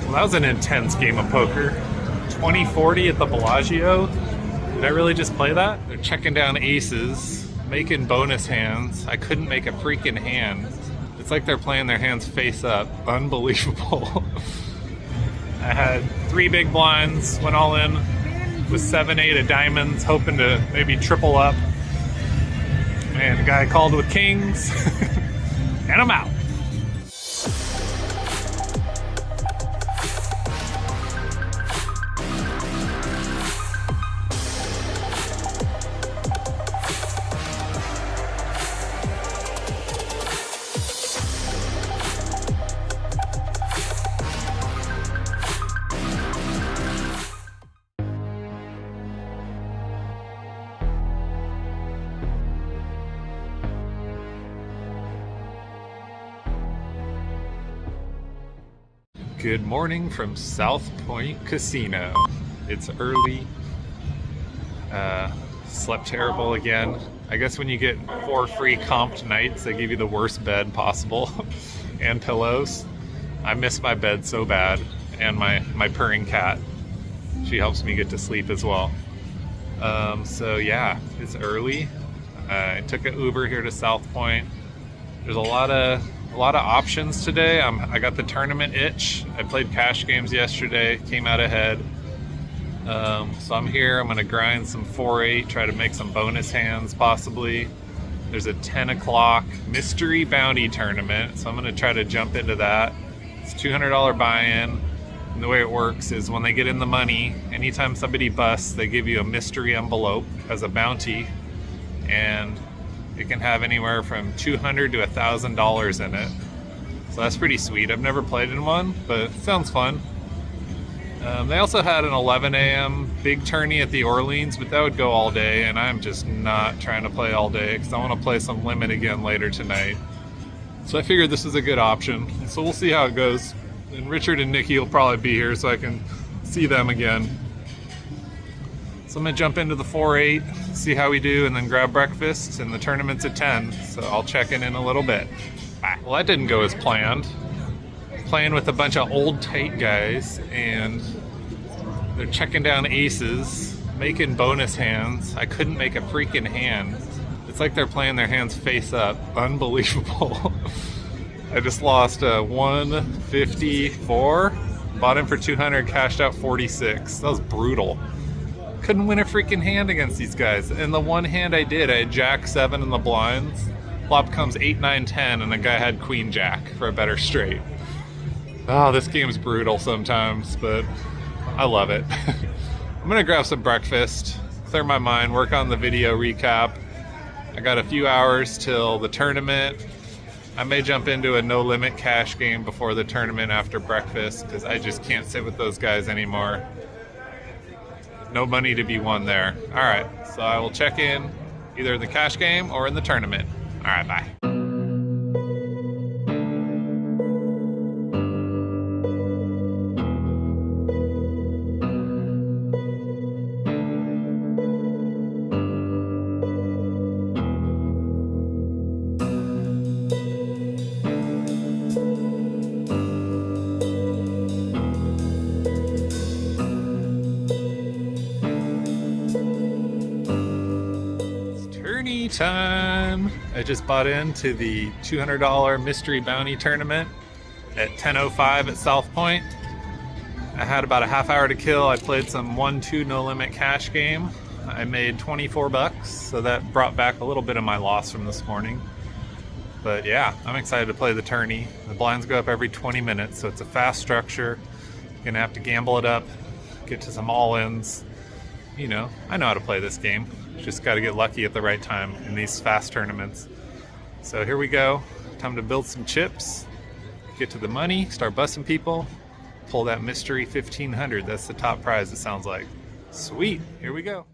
Well, that was an intense game of poker. 2040 at the Bellagio. Did I really just play that? They're checking down aces, making bonus hands. I couldn't make a freaking hand. It's like they're playing their hands face up. Unbelievable. I had 3 big blinds, went all in with 7-8 of diamonds, hoping to maybe triple up. And the guy called with kings, and I'm out. Good morning from South Point Casino. It's early. Slept terrible again. I guess when you get 4 free comped nights, they give you the worst bed possible and pillows. I miss my bed so bad, and my purring cat. She helps me get to sleep as well. So yeah, it's early. I took an Uber here to South Point. There's a lot of options today. I got the tournament itch. I played cash games yesterday, came out ahead. So I'm here. I'm going to grind some 4-8, try to make some bonus hands possibly. There's a 10 o'clock mystery bounty tournament, so I'm going to try to jump into that. It's $200 buy-in. And the way it works is when they get in the money, anytime somebody busts, they give you a mystery envelope as a bounty, and it can have anywhere from $200 to $1,000 in it. So that's pretty sweet. I've never played in one, but it sounds fun. They also had an 11 a.m. big tourney at the Orleans, but that would go all day, and I'm just not trying to play all day because I want to play some limit again later tonight. So I figured this is a good option. So we'll see how it goes. And Richard and Nikki will probably be here so I can see them again. So I'm going to jump into the 4-8, see how we do, and then grab breakfast, and the tournament's at 10, so I'll check in a little bit. Well, that didn't go as planned. Playing with a bunch of old tight guys, and they're checking down aces, making bonus hands. I couldn't make a freaking hand. It's like they're playing their hands face up. Unbelievable. I just lost 154, bought in for 200, cashed out 46. That was brutal. Couldn't win a freaking hand against these guys. And the one hand I did, I had Jack 7 in the blinds. Flop comes 8, 9, 10, and the guy had Queen Jack for a better straight. Oh, this game's brutal sometimes, but I love it. I'm gonna grab some breakfast, clear my mind, work on the video recap. I got a few hours till the tournament. I may jump into a no limit cash game before the tournament after breakfast because I just can't sit with those guys anymore. No money to be won there. All right, so I will check in either in the cash game or in the tournament. All right, bye. Time. I just bought into the $200 mystery bounty tournament at 10:05 at South Point. I had about a half hour to kill. I played some 1-2 no limit cash game. I made 24 bucks, so that brought back a little bit of my loss from this morning. But yeah, I'm excited to play the tourney. The blinds go up every 20 minutes, so it's a fast structure. You're gonna have to gamble it up, get to some all-ins. You know, I know how to play this game. Just got to get lucky at the right time in these fast tournaments. So here we go. Time to build some chips, get to the money, start busting people, pull that mystery 1500. That's the top prize, it sounds like. Sweet, here we go.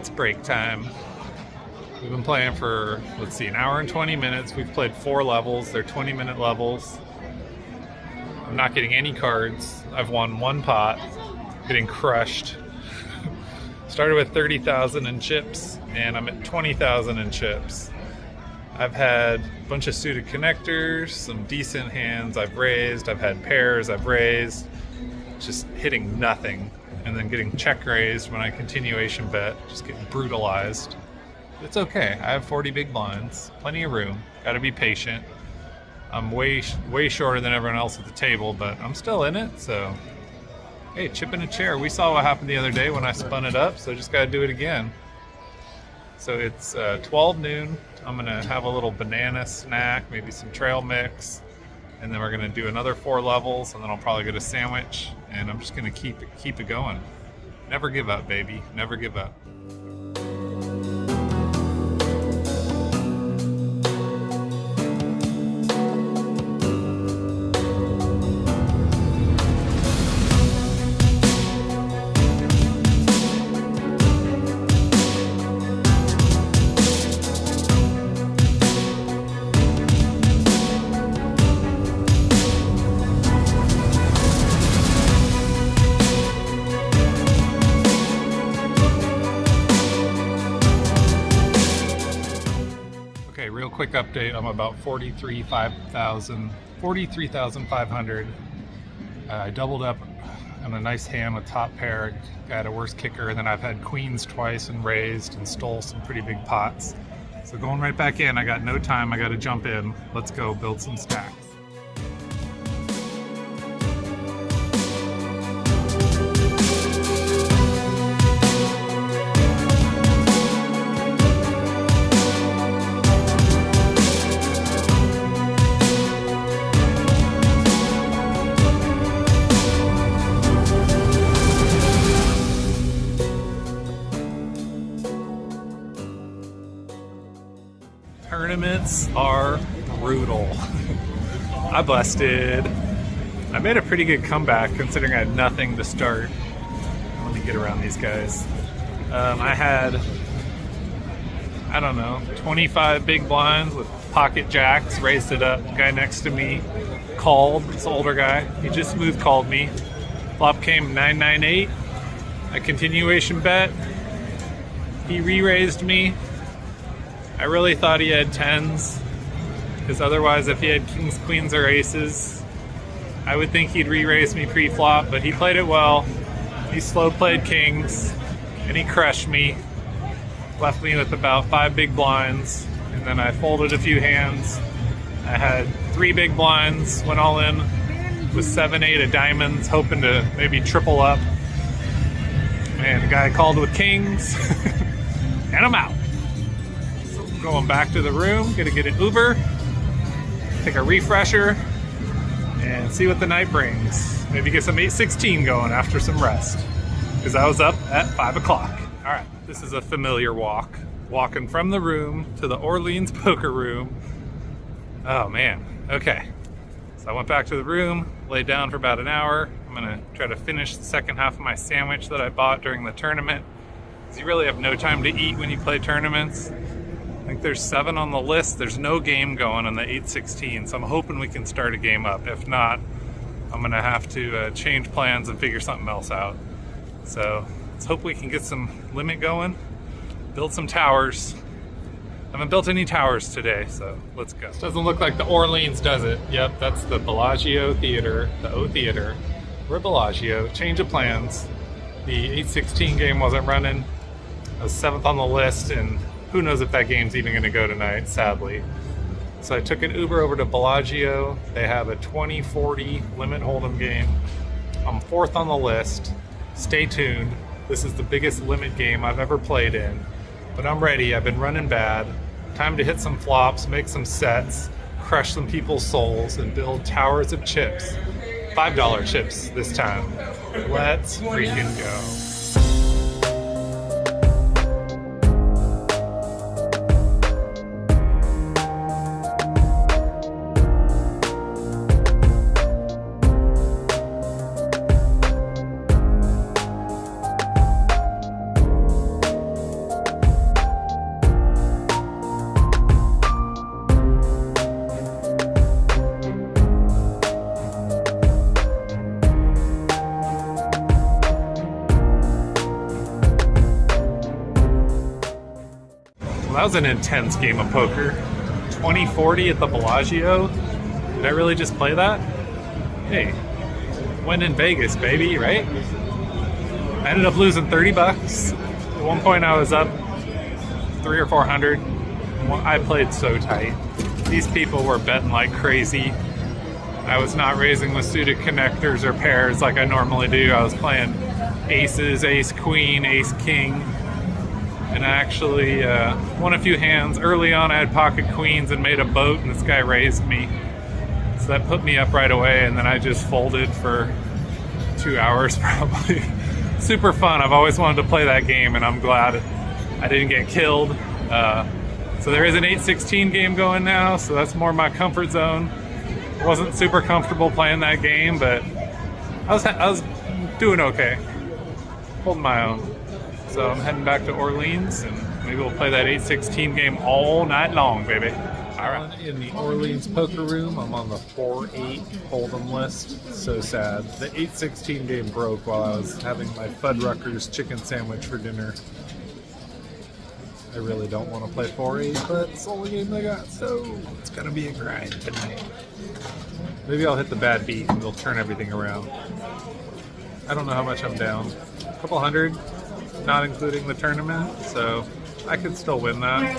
it's break time. We've been playing for, let's see, an hour and 20 minutes. We've played 4 levels. They're 20-minute levels. I'm not getting any cards. I've won 1 pot, getting crushed. Started with 30,000 in chips, and I'm at 20,000 in chips. I've had a bunch of suited connectors, some decent hands I've raised. I've had pairs I've raised, just hitting nothing, and then getting check raised when I continuation bet, just getting brutalized. It's okay. I have 40 big blinds, plenty of room. Got to be patient. I'm way shorter than everyone else at the table, but I'm still in it. So, hey, chip in a chair. We saw what happened the other day when I spun it up, so just got to do it again. So it's 12 noon. I'm gonna have a little banana snack, maybe some trail mix, and then we're gonna do another 4 levels, and then I'll probably get a sandwich, and I'm just gonna keep it going. Never give up, baby. Never give up. Okay, real quick update. I'm about 43,500. I doubled up on a nice hand with top pair. Got a worse kicker, and then I've had queens twice and raised and stole some pretty big pots. So going right back in. I got no time. I got to jump in. Let's go build some stacks. Tournaments are brutal. I busted. I made a pretty good comeback considering I had nothing to start. Let me get around these guys. I had, I don't know, 25 big blinds with pocket jacks, raised it up. The guy next to me called, this older guy, he just smooth called me. Flop came 998. A continuation bet. He re-raised me. I really thought he had 10s, because otherwise if he had kings, queens, or aces, I would think he'd re-raise me pre-flop, but he played it well. He slow played kings, and he crushed me. Left me with about 5 big blinds, and then I folded a few hands. I had 3 big blinds, went all in with 7-8 of diamonds, hoping to maybe triple up. And the guy called with kings, and I'm out. Going back to the room, gonna get an Uber, take a refresher, and see what the night brings. Maybe get some 816 going after some rest, because I was up at 5 o'clock. All right, this is a familiar walk. Walking from the room to the Orleans poker room. Oh man, okay. So I went back to the room, laid down for about an hour. I'm gonna try to finish the second half of my sandwich that I bought during the tournament, because you really have no time to eat when you play tournaments. I think there's 7 on the list. There's no game going on the 816, so I'm hoping we can start a game up. If not, I'm gonna have to change plans and figure something else out. So let's hope we can get some limit going, build some towers. I haven't built any towers today, so let's go. This doesn't look like the Orleans, does it? Yep, that's the Bellagio Theater, the O Theater. We're at Bellagio, change of plans. The 816 game wasn't running. I was 7th on the list, and who knows if that game's even gonna go tonight, sadly. So I took an Uber over to Bellagio. They have a 20-40 limit hold'em game. I'm 4th on the list. Stay tuned. This is the biggest limit game I've ever played in. But I'm ready, I've been running bad. Time to hit some flops, make some sets, crush some people's souls, and build towers of chips. $5 chips this time. Let's freaking go. That was an intense game of poker. 2040 at the Bellagio. Did I really just play that? Hey, win in Vegas, baby, right? I ended up losing 30 bucks. At one point I was up 300 or 400. I played so tight. These people were betting like crazy. I was not raising with suited connectors or pairs like I normally do. I was playing aces, ace queen, ace king. And I actually won a few hands. Early on I had pocket queens and made a boat, and this guy raised me. So that put me up right away, and then I just folded for 2 hours probably. Super fun. I've always wanted to play that game, and I'm glad I didn't get killed. So there is an 8-16 game going now, so that's more my comfort zone. Wasn't super comfortable playing that game, but I was doing okay. Holding my own. So I'm heading back to Orleans, and maybe we'll play that 8-16 game all night long, baby. All right. In the Orleans poker room, I'm on the 4-8 Hold'em list. So sad. The 8-16 game broke while I was having my Fuddruckers chicken sandwich for dinner. I really don't want to play 4-8, but it's the only game I got, so it's gonna be a grind tonight. Maybe I'll hit the bad beat and we'll turn everything around. I don't know how much I'm down. A couple hundred, not including the tournament, so I could still win that.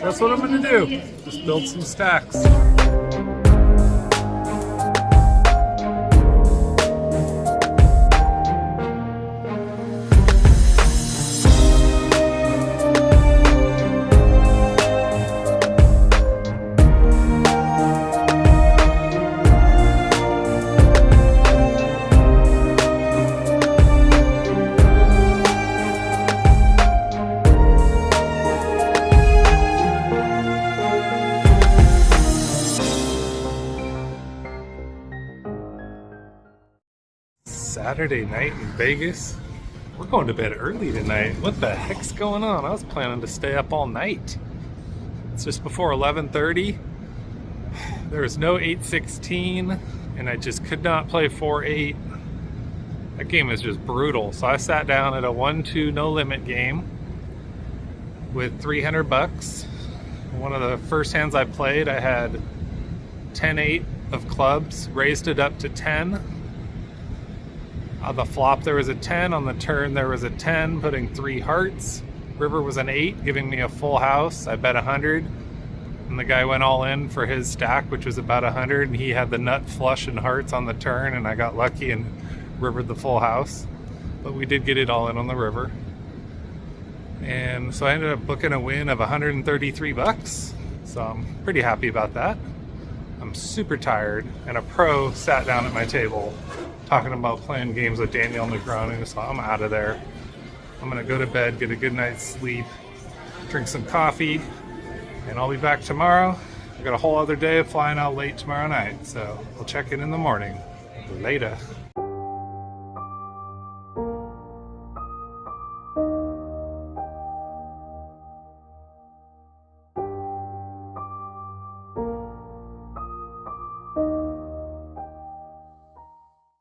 That's what I'm gonna do. Just build some stacks. Saturday night in Vegas. We're going to bed early tonight. What the heck's going on? I was planning to stay up all night. It's just before 11:30. There was no 8-16, and I just could not play 4-8. That game is just brutal. So I sat down at a 1-2 no limit game with 300 bucks. One of the first hands I played, I had 10-8 of clubs, raised it up to 10. On the flop there was a 10, on the turn there was a 10, putting 3 hearts. River was an 8, giving me a full house. I bet 100, and the guy went all in for his stack, which was about 100, and he had the nut flush and hearts on the turn, and I got lucky and rivered the full house. But we did get it all in on the river. And so I ended up booking a win of 133 bucks. So I'm pretty happy about that. I'm super tired, and a pro sat down at my table talking about playing games with Daniel Negreanu, so I'm out of there. I'm gonna go to bed, get a good night's sleep, drink some coffee, and I'll be back tomorrow. I've got a whole other day of flying out late tomorrow night, so we'll check in the morning. Later.